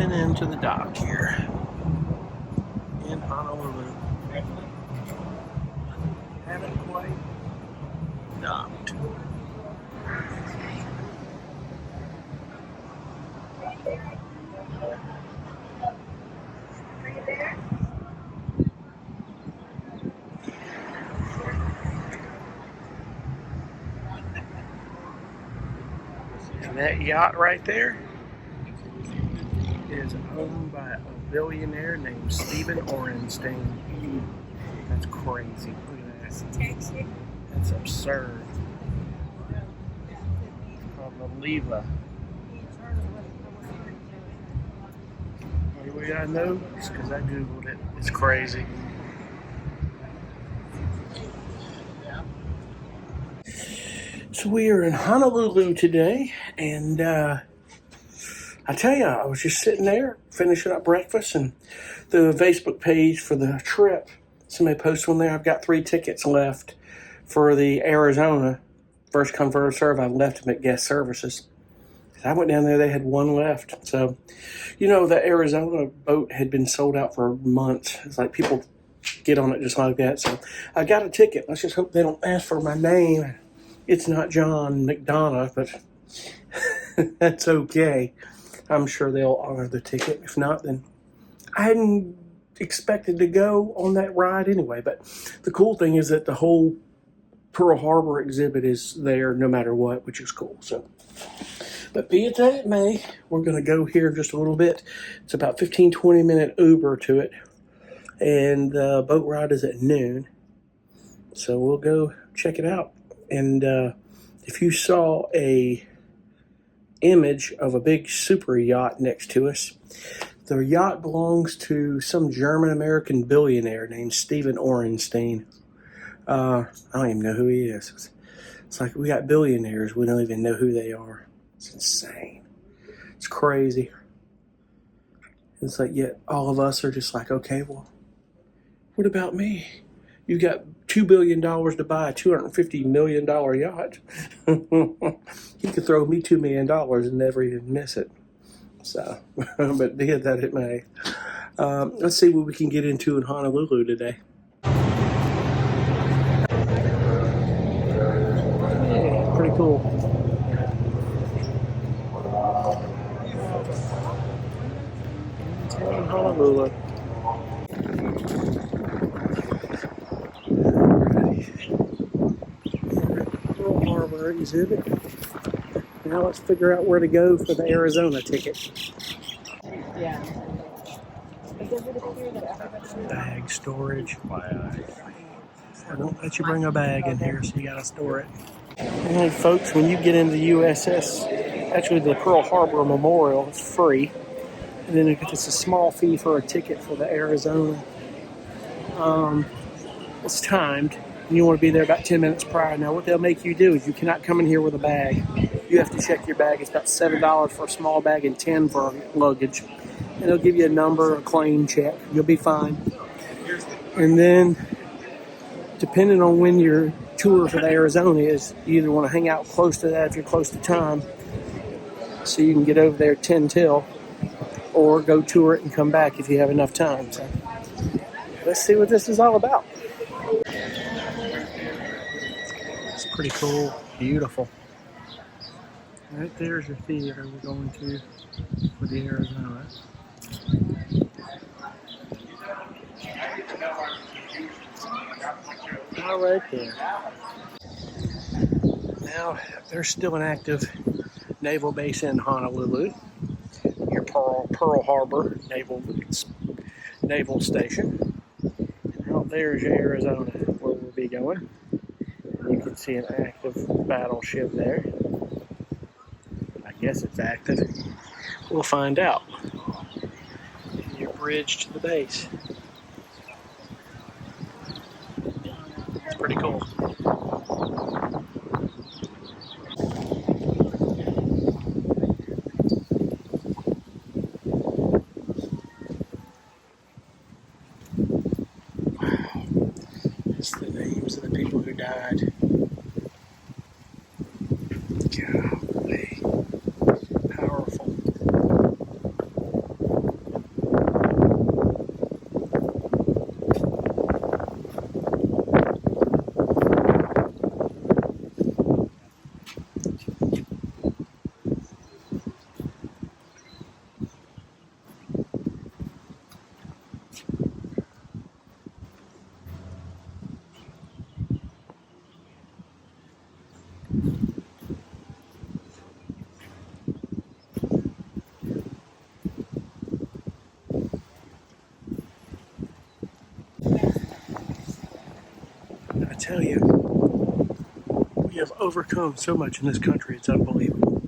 Heading into the dock here in Honolulu. Haven't quite docked. And that yacht right there is owned by a billionaire named Stephen Orenstein. That's crazy. Look at that. That's absurd. It's called the Leva. What I know is because I googled it. It's crazy. So we are in Honolulu today, and I tell you, I was just sitting there finishing up breakfast, and the Facebook page for the trip, somebody posted on there. I've got 3 tickets left for the Arizona. First come, first serve. I left them at guest services. I went down there, they had 1 left. So, you know, the Arizona boat had been sold out for months. It's like people get on it just like that. So I got a ticket. Let's just hope they don't ask for my name. It's not John McDonough, but that's okay. I'm sure they'll honor the ticket. If not, then I hadn't expected to go on that ride anyway. But the cool thing is that the whole Pearl Harbor exhibit is there no matter what, which is cool. So, but be it that it may, we're going to go here in just a little bit. It's about 15-20 minute Uber to it. And the boat ride is at noon. So we'll go check it out. And if you saw a image of a big super yacht next to us, the yacht belongs to some German-American billionaire named Stephen Orenstein. I don't even know who he is. It's like we got billionaires. We don't even know who they are. It's insane. It's crazy. It's like, yet all of us are just like, okay, well, what about me? You got $2 billion to buy a $250 million yacht. He could throw me $2 million and never even miss it. So, but be it that it may. Let's see what we can get into in Honolulu today. Yeah, pretty cool. In Honolulu. Pearl Harbor exhibit. Now let's figure out where to go for the Arizona ticket. Yeah. Bag storage. I don't let you bring a bag in here, so you gotta store it. And folks, when you get into the USS, actually the Pearl Harbor Memorial, it's free. And then it's a small fee for a ticket for the Arizona. It's timed. And you want to be there about 10 minutes prior. Now, what they'll make you do is you cannot come in here with a bag. You have to check your bag. It's about $7 for a small bag and $10 for luggage. And they'll give you a number, a claim check. You'll be fine. And then, depending on when your tour for the Arizona is, you either want to hang out close to that if you're close to time, so you can get over there 10 till, or go tour it and come back if you have enough time. So, let's see what this is all about. It's pretty cool, beautiful. Right there's your theater we're going to for the Arizona. All right there. Now, there's still an active naval base in Honolulu, your Pearl Harbor Naval Station. And out there's Arizona, where we'll be going. You can see an active battleship there. I guess it's active. We'll find out. Your bridge to the base. It's pretty cool. The names of the people who died. Golly. Powerful. tell you, we have overcome so much in this country, it's unbelievable.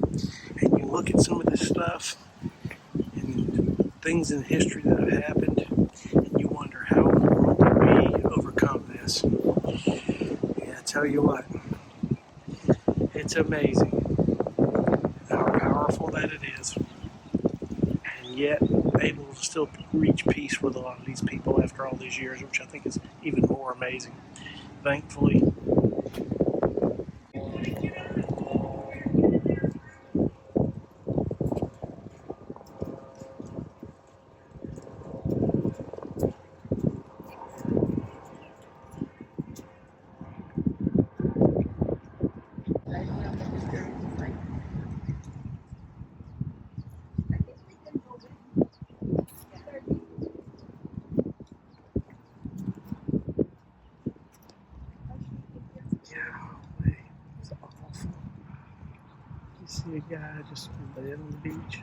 And you look at some of this stuff and things in history that have happened, and you wonder, how in the world did we overcome this? Yeah, I tell you what, it's amazing how powerful that it is, and yet able to still reach peace with a lot of these people after all these years, which I think is even more amazing. Thankfully, it's awful. You see a guy just laying on the beach, dead.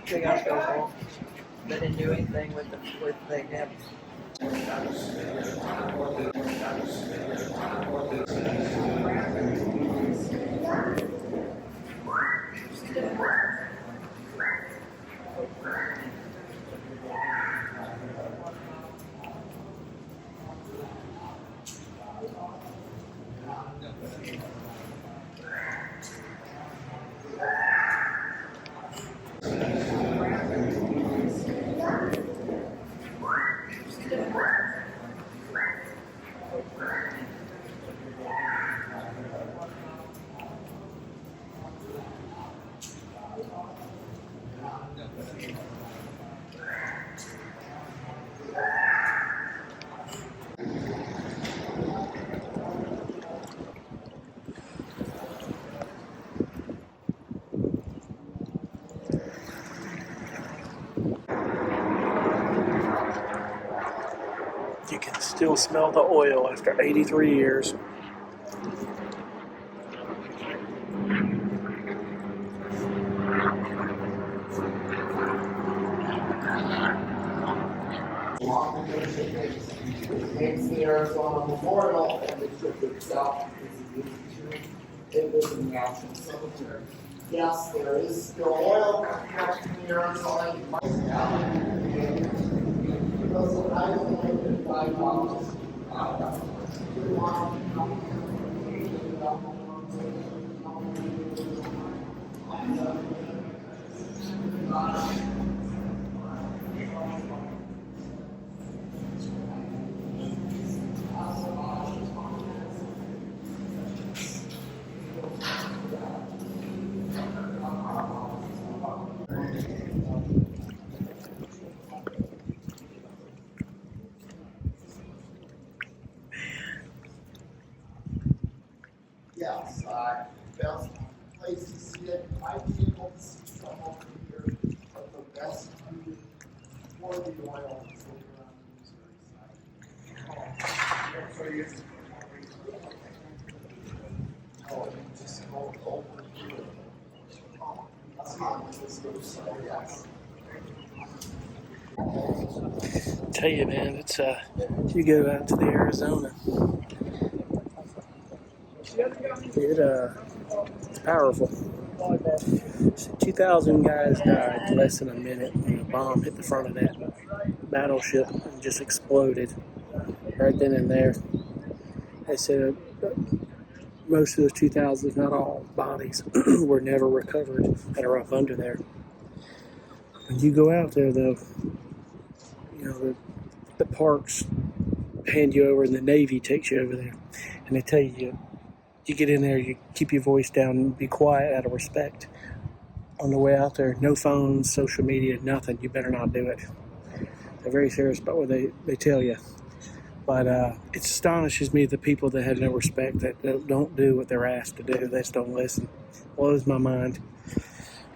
They got physical. They didn't do anything with the gift. You can still smell the oil after 83 years. It's the Arizona Memorial, and the trip itself is it was in the National Cemetery. Yes, there is still oil coming from the Arizona. You might have because of isolated $5. Yes, best place to see it. I've been able to see some over here, but the best view for the oil is over on the Missouri side. Oh, you just go over here. Oh, that's on the Missouri side, yes. Tell you, man, it's you go out to the Arizona. It's powerful. 2,000 guys died in less than a minute when a bomb hit the front of that battleship and just exploded right then and there. They said most of those 2,000, if not all, bodies were never recovered that are up under there. When you go out there, though, you know, the parks hand you over and the Navy takes you over there, and they tell you, you get in there, you keep your voice down and be quiet out of respect. on the way out there. No phones, social media, nothing. You better not do it. They're very serious about what they tell you. But it astonishes me the people that have no respect, that don't do what they're asked to do. They just don't listen. Blows my mind.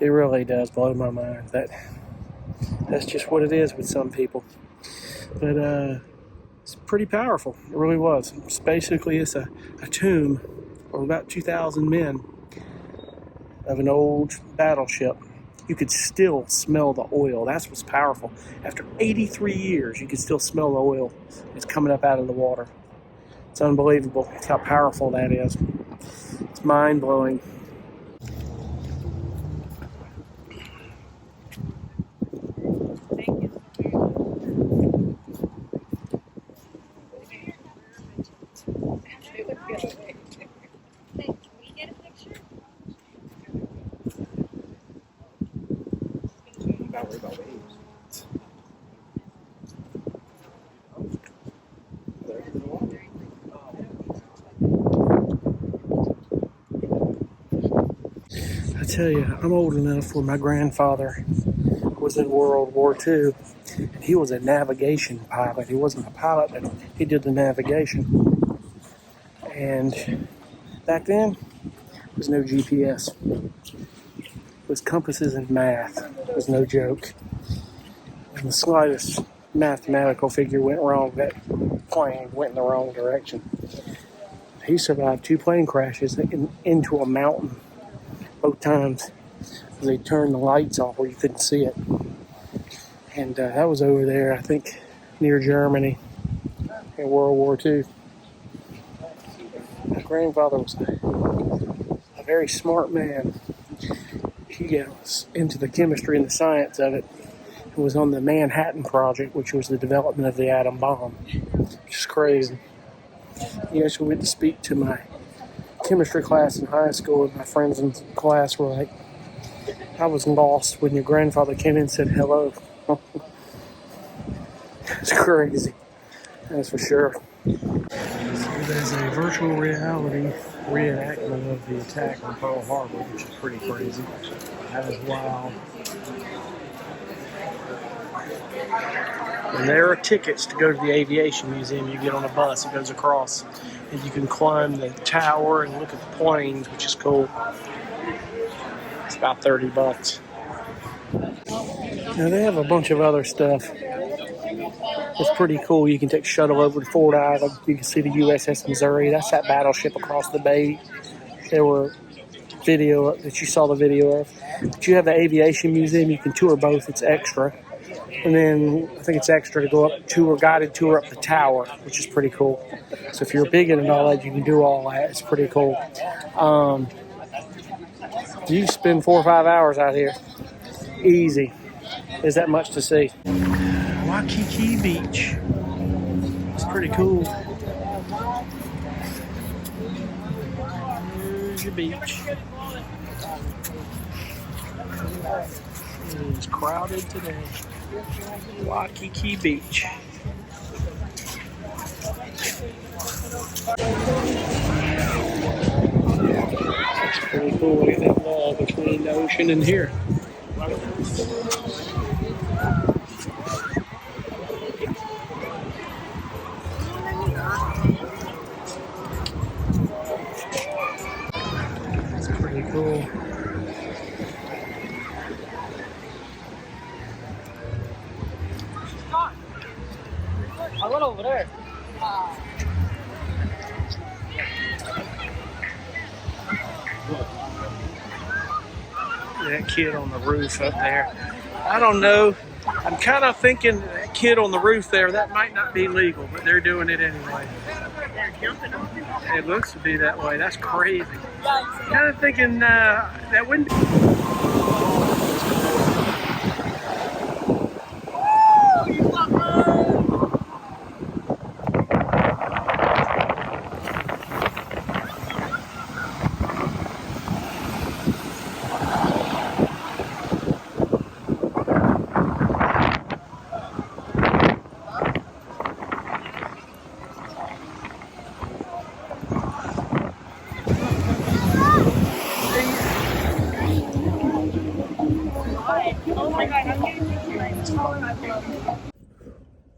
It really does blow my mind. That's just what it is with some people. But it's pretty powerful. It really was. It's a tomb of about 2,000 men of an old battleship. You could still smell the oil. That's what's powerful. After 83 years, you can still smell the oil. It's coming up out of the water. It's unbelievable. It's how powerful that is. It's mind-blowing. I tell you, I'm old enough where my grandfather was in World War II, and he was a navigation pilot. He wasn't a pilot, but he did the navigation. And back then, there was no GPS. It was compasses and math. It was no joke. When the slightest mathematical figure went wrong, that plane went in the wrong direction. He survived 2 plane crashes into a mountain. Both times they turned the lights off where you couldn't see it. And that was over there, I think, near Germany in World War II. My grandfather was a very smart man. He got into the chemistry and the science of it. He was on the Manhattan Project, which was the development of the atom bomb. Which is crazy. He actually went to speak to my chemistry class in high school, and my friends in class were like, I was lost when your grandfather came in and said hello. It's crazy. That's for sure. So there's a virtual reality reenactment of the attack on Pearl Harbor, which is pretty crazy. That is wild. And there are tickets to go to the Aviation Museum. You get on a bus, it goes across, and you can climb the tower and look at the planes, which is cool. It's about $30. Now they have a bunch of other stuff. It's pretty cool. You can take a shuttle over to Fort Island. You can see the USS Missouri. That's that battleship across the bay. There were video that you saw the video of. But you have the Aviation Museum. You can tour both. It's extra. And then I think it's extra to go up guided tour up the tower, which is pretty cool. So if you're big into all that, you can do all that. It's pretty cool. You spend 4 or 5 hours out here. Easy. There's that much to see. Waikiki Beach. It's pretty cool. There's your beach. It is crowded today. Waikiki Beach. It's pretty cool. Look at that wall between the ocean and here. It's pretty cool. I went over there. That kid on the roof up there. I don't know. I'm kind of thinking that kid on the roof there, that might not be legal, but they're doing it anyway. It looks to be that way. That's crazy. Kind of thinking that wouldn't be.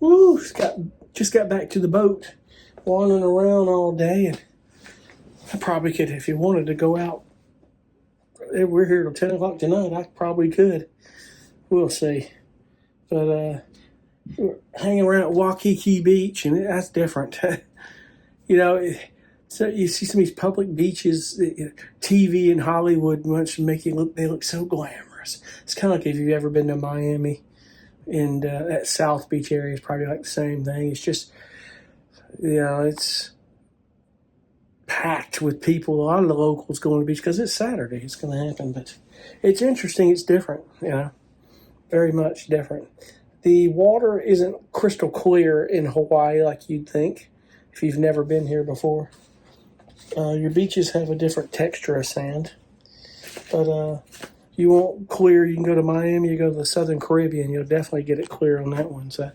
Woo! Just got back to the boat, wandering around all day, and I probably could, if you wanted to go out. We're here till 10 o'clock tonight. I probably could. We'll see. But we're hanging around at Waikiki Beach, and that's different. You know, so you see some of these public beaches, TV in Hollywood wants to make they look so glamorous. It's kind of like if you've ever been to Miami, and that South Beach area is probably like the same thing. It's just, it's packed with people. A lot of the locals going to the beach because it's Saturday. It's going to happen, but it's interesting. It's different, very much different. The water isn't crystal clear in Hawaii like you'd think if you've never been here before. Your beaches have a different texture of sand, but you won't clear. You can go to Miami, you go to the Southern Caribbean, you'll definitely get it clear on that one. So,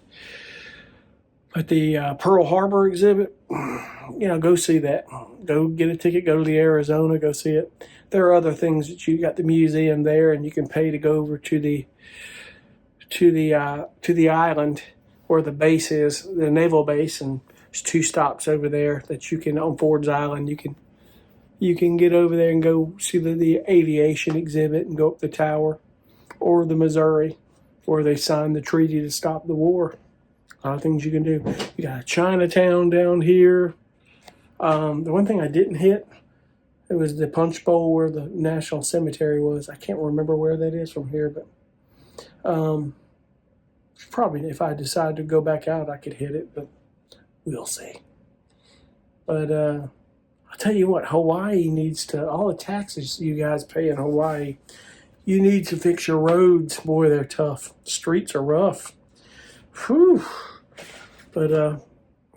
but the Pearl Harbor exhibit, go see that. Go get a ticket, go to the Arizona, go see it. There are other things that you got the museum there, and you can pay to go over to the island where the base is, the naval base, and there's 2 stops over there that you can on Ford's Island. You can get over there and go see the aviation exhibit and go up the tower, or the Missouri, where they signed the treaty to stop the war. A lot of things you can do. You got a Chinatown down here. The one thing I didn't hit, it was the Punch Bowl where the National Cemetery was. I can't remember where that is from here, but probably if I decide to go back out, I could hit it, but we'll see. But I'll tell you what, Hawaii needs to, all the taxes you guys pay in Hawaii, you need to fix your roads. Boy, they're tough. Streets are rough. Whew. But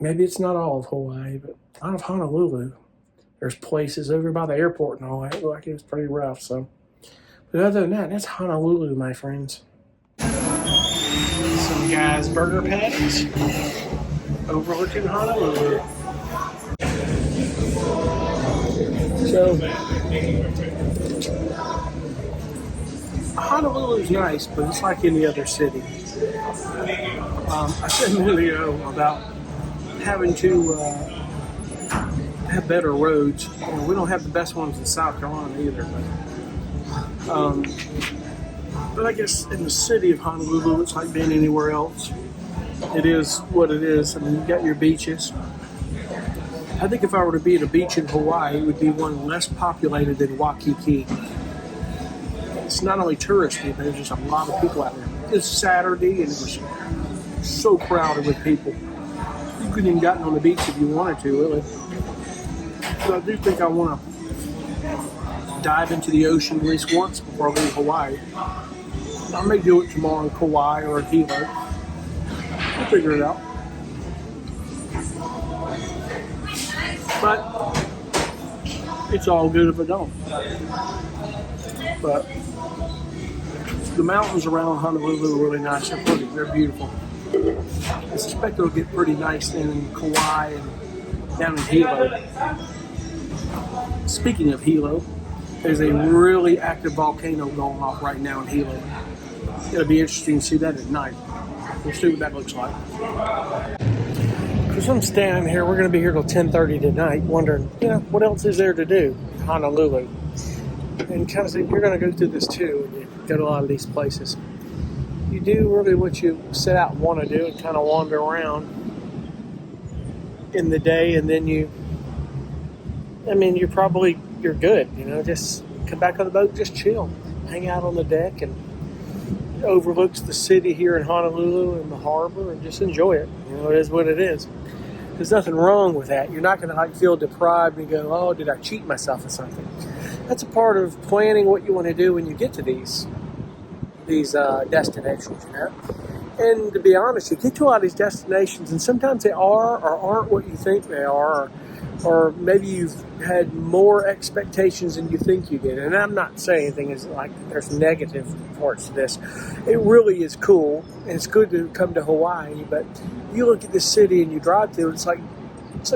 maybe it's not all of Hawaii, but out of Honolulu, there's places over by the airport in Hawaii that look like it was pretty rough. So, but other than that, that's Honolulu, my friends. Some guys' burger patties overlooking Honolulu. So, Honolulu's nice, but it's like any other city. I said a minute ago about having to have better roads. We don't have the best ones in South Carolina either. But I guess in the city of Honolulu, it's like being anywhere else. It is what it is. I mean, you got your beaches. I think if I were to be at a beach in Hawaii, it would be one less populated than Waikiki. It's not only touristy, but there's just a lot of people out there. It's Saturday, and it was so crowded with people. You couldn't even gotten on the beach if you wanted to, really. So I do think I want to dive into the ocean at least once before I leave Hawaii. I may do it tomorrow in Kauai or Hilo. We'll figure it out. But it's all good if I don't. But the mountains around Honolulu are really nice. They're beautiful. I suspect it'll get pretty nice in Kauai and down in Hilo. Speaking of Hilo, there's a really active volcano going off right now in Hilo. It'll be interesting to see that at night. We'll see what that looks like. Because I'm staying here, we're going to be here till 10:30 tonight, wondering, what else is there to do in Honolulu? And kind of say, you're going to go through this too, and you go to a lot of these places. You do really what you set out and want to do, and kind of wander around in the day, and then you're good, just come back on the boat, just chill, hang out on the deck, and it overlooks the city here in Honolulu and the harbor, and just enjoy it. It is what it is. There's nothing wrong with that. You're not going to feel deprived and go, oh, did I cheat myself or something? That's a part of planning what you want to do when you get to these destinations, And to be honest, you get to a lot of these destinations, and sometimes they are or aren't what you think they are, or maybe you've had more expectations than you think you did. And I'm not saying anything is like there's negative parts to this. It really is cool, and it's good to come to Hawaii. But you look at the city and you drive through, it's like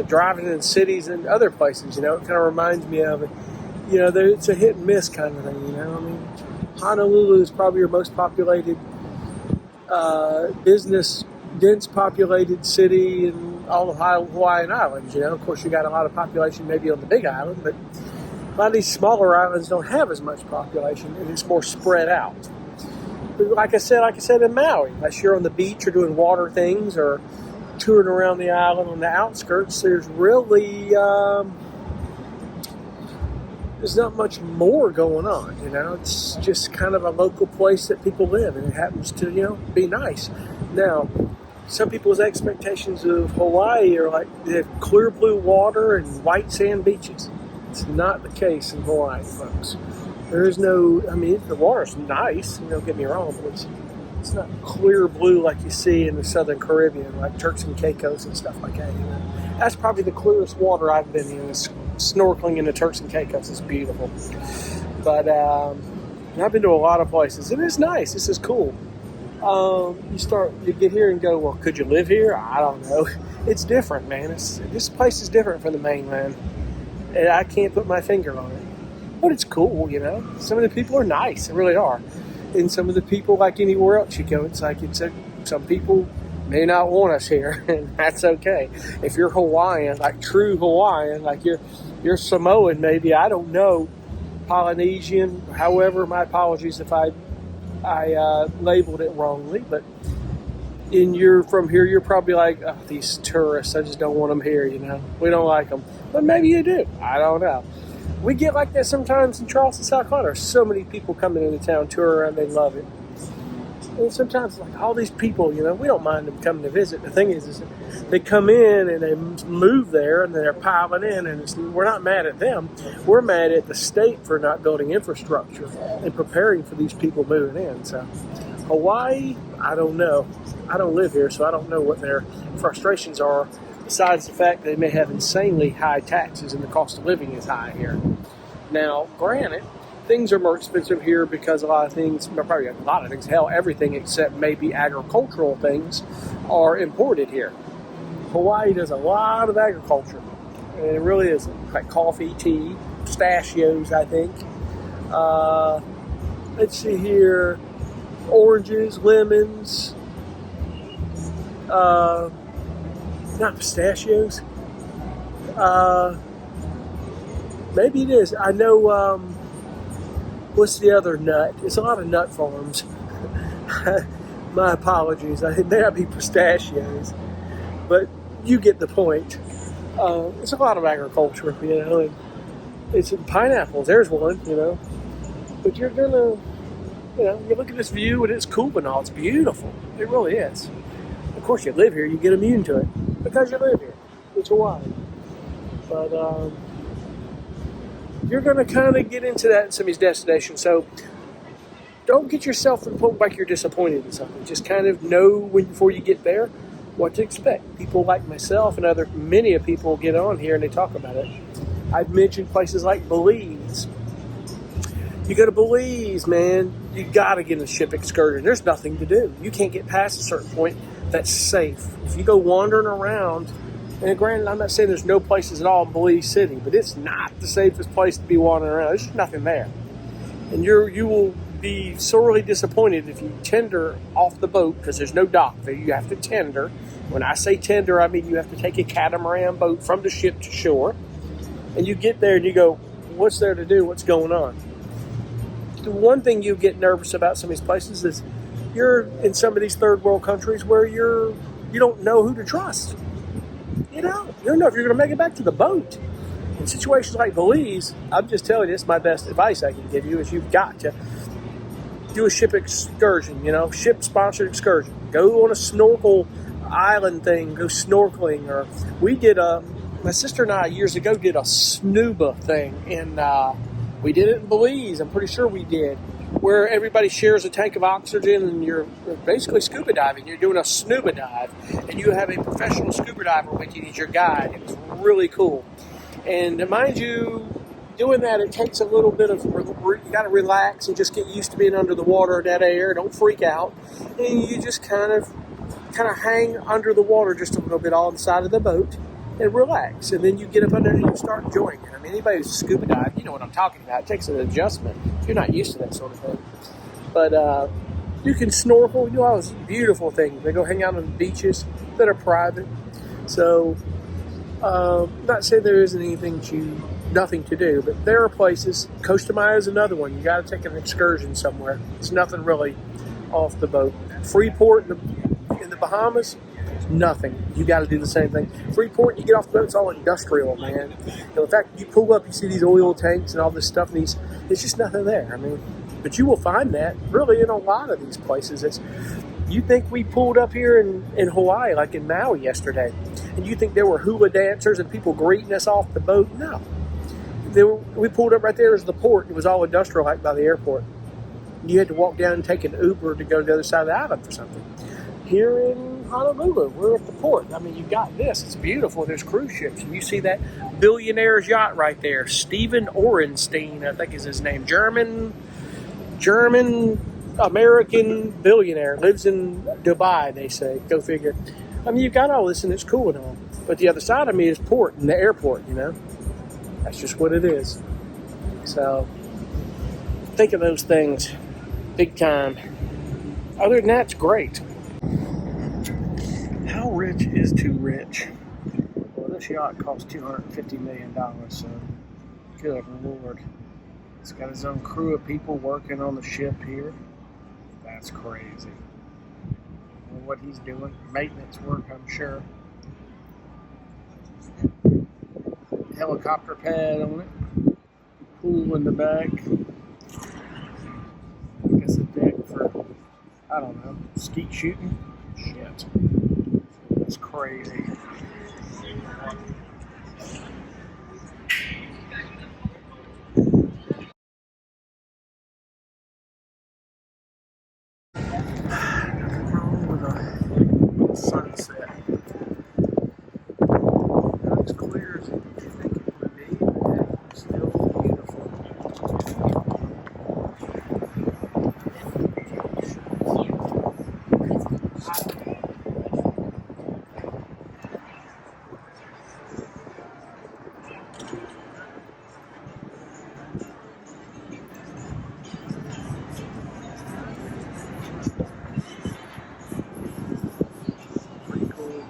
driving in cities and other places. It kind of reminds me of it. It's a hit and miss kind of thing. Honolulu is probably your most populated, business, dense populated city in all of Hawaiian Islands. Of course, you got a lot of population maybe on the Big Island, but a lot of these smaller islands don't have as much population, and it's more spread out. But like I said in Maui, unless you're on the beach or doing water things or touring around the island on the outskirts, there's really there's not much more going on. It's just kind of a local place that people live, and it happens to be nice. Now, some people's expectations of Hawaii are like they have clear blue water and white sand beaches. It's not the case in Hawaii, folks. There is no, the water's nice, don't get me wrong, but it's not clear blue like you see in the Southern Caribbean, like Turks and Caicos and stuff like that. That's probably the clearest water I've been in, is snorkeling in the Turks and Caicos. It's beautiful. But I've been to a lot of places, and it's nice. This is cool. You get here and go, well, could you live here? I don't know. It's different, man. This place is different from the mainland, and I can't put my finger on it. But it's cool, Some of the people are nice, they really are. And some of the people, like anywhere else you go, some people may not want us here, and that's okay. If you're Hawaiian, like true Hawaiian, like you're Samoan maybe, I don't know, Polynesian, however, my apologies if I labeled it wrongly, but you're from here, you're probably like, oh, these tourists, I just don't want them here, we don't like them. But maybe you do, I don't know. We get like that sometimes in Charleston, South Carolina. There's so many people coming into town, tour around, they love it. And sometimes, like all these people, we don't mind them coming to visit. The thing is they come in and they move there and they're piling in, and we're not mad at them. We're mad at the state for not building infrastructure and preparing for these people moving in. So, Hawaii, I don't know. I don't live here, so I don't know what their frustrations are, besides the fact they may have insanely high taxes and the cost of living is high here. Now, granted, things are more expensive here because hell, everything except maybe agricultural things are imported here. Hawaii does a lot of agriculture, and it really is like coffee, tea, pistachios, I think. Let's see here, oranges, lemons, not pistachios. Maybe it is. I know, what's the other nut? It's a lot of nut farms. My apologies. It may not be pistachios, but you get the point. It's a lot of agriculture, and it's pineapples. There's one, But you're gonna, you look at this view and it's cool and all. It's beautiful. It really is. Of course, you live here, you get immune to it because you live here. It's Hawaii. But you're going to kind of get into that in some of these destinations. So don't get yourself to the point like you're disappointed in something. Just kind of know before you get there what to expect. People like myself and many of people get on here and they talk about it. I've mentioned places like Belize. You go to Belize, man, you got to get a ship excursion. There's nothing to do. You can't get past a certain point that's safe. If you go wandering around, and granted, I'm not saying there's no places at all in Belize City, but it's not the safest place to be wandering around. There's just nothing there. And you will be sorely disappointed if you tender off the boat, because there's no dock there. You have to tender. When I say tender, I mean you have to take a catamaran boat from the ship to shore. And you get there and you go, what's there to do? What's going on? The one thing you get nervous about some of these places is you're in some of these third world countries where you don't know who to trust. You don't know if you're going to make it back to the boat. In situations like Belize, I'm just telling you, it's my best advice I can give you is you've got to do a ship excursion, ship-sponsored excursion. Go on a snorkel island thing, go snorkeling. Or we did my sister and I years ago did a snuba thing, and we did it in Belize. I'm pretty sure we did, where everybody shares a tank of oxygen and you're basically scuba diving. You're doing a snuba dive, and you have a professional scuba diver with you as your guide. It was really cool. And mind you, doing that, it takes a little bit of, you got to relax and just get used to being under the water in that air. Don't freak out. And you just kind of hang under the water just a little bit on the side of the boat. and relax. And then you get up under it and start enjoying it. I mean, anybody who's a scuba dive, you know what I'm talking about. It takes an adjustment if you're not used to that sort of thing. But you can snorkel, you know, all those beautiful things. They go hang out on the beaches that are private. So, not saying there isn't nothing to do, but there are places. Costa Maya is another one. You got to take an excursion somewhere. It's nothing really off the boat. Freeport in the Bahamas, nothing. You got to do the same thing. Freeport, you get off the boat, it's all industrial, man. In fact, you pull up, you see these oil tanks and all this stuff, and it's just nothing there. I mean, but you will find that really in a lot of these places. You think we pulled up here in Hawaii, like in Maui yesterday, and you think there were hula dancers and people greeting us off the boat? No. We pulled up right there as the port. It was all industrial, like by the airport. You had to walk down and take an Uber to go to the other side of the island for something. Here in Honolulu, we're at the port. I mean, you got this. It's beautiful. There's cruise ships. And you see that billionaire's yacht right there. Steven Orenstein, I think is his name. German American billionaire. Lives in Dubai, they say. Go figure. I mean, you've got all this and it's cool and all. But the other side of me is port and the airport, you know. That's just what it is. So, think of those things big time. Other than that, it's great. How rich is too rich? Well, this yacht cost $250 million, so good Lord. It's got its own crew of people working on the ship here. That's crazy. Well, what he's doing, maintenance work, I'm sure. Helicopter pad on it. Pool in the back. I guess a deck for, I don't know, skeet shooting. Shit. That's crazy. Nothing wrong with a sunset. Not as clear as you think it would be, but it's still beautiful. Pretty cool.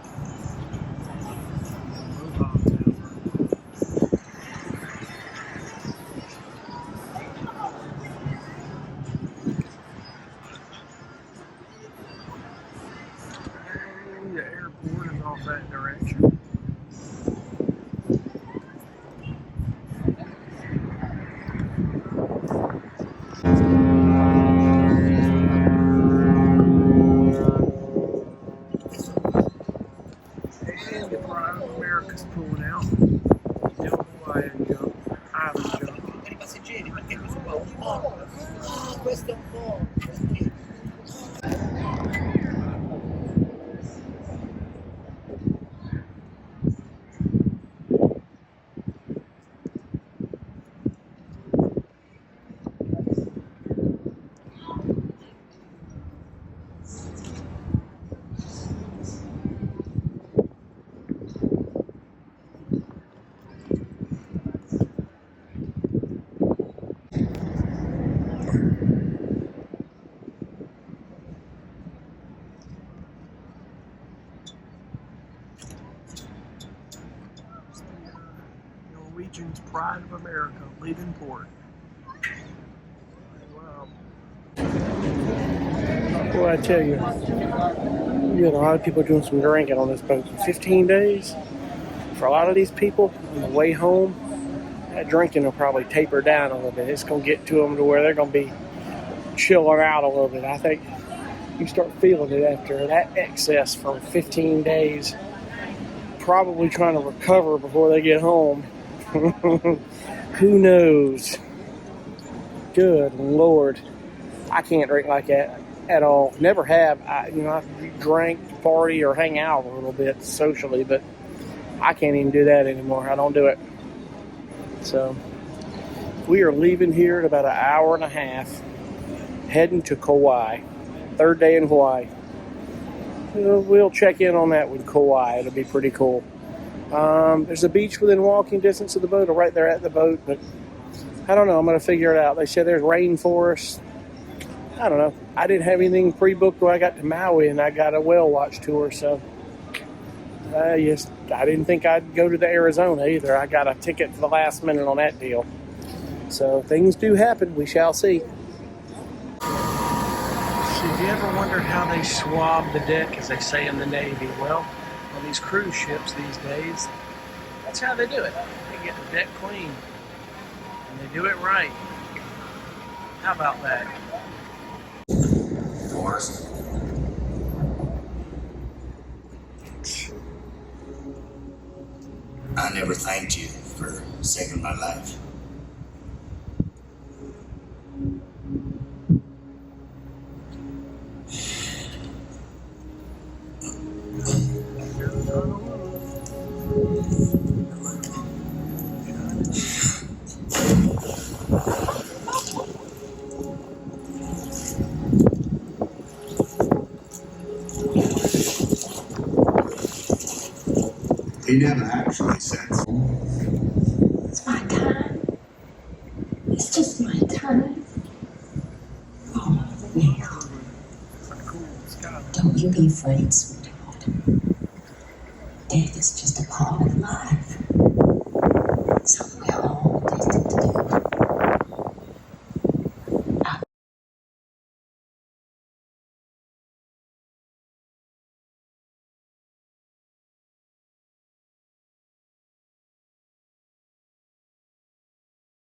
And the airport is off that direction. And the Pride of America's pulling out. Still Hawaiian jump, island jump. Per i passeggeri, perché questo qua è un po'. Ah, questo è un po'. Norwegian's Pride of America, leaving port. Wow. Well, I tell you, you had a lot of people doing some drinking on this boat. In 15 days, for a lot of these people, on the way home, that drinking will probably taper down a little bit. It's going to get to them to where they're going to be chilling out a little bit. I think you start feeling it after that excess from 15 days, probably trying to recover before they get home. Who knows? Good Lord. I can't drink like that at all. Never have. I drank, party, or hang out a little bit socially, but I can't even do that anymore. I don't do it. So, we are leaving here in about an hour and a half, heading to Kauai. Third day in Hawaii. We'll check in on that with Kauai. It'll be pretty cool. There's a beach within walking distance of the boat, or right there at the boat, but I don't know. I'm going to figure it out. They said there's rainforest. I don't know. I didn't have anything pre-booked when I got to Maui, and I got a whale watch tour, so yes, I didn't think I'd go to the Arizona either. I got a ticket for the last minute on that deal. So things do happen. We shall see. So have you ever wondered how they swab the deck, as they say in the Navy? Well, on these cruise ships these days, that's how they do it. They get the deck clean, and they do it right. How about that? Forrest. I never thanked you for saving my life. He never actually said so. It's my time. It's just my time. Oh, now. Don't you be afraid, sweetheart. Death is just a part of life.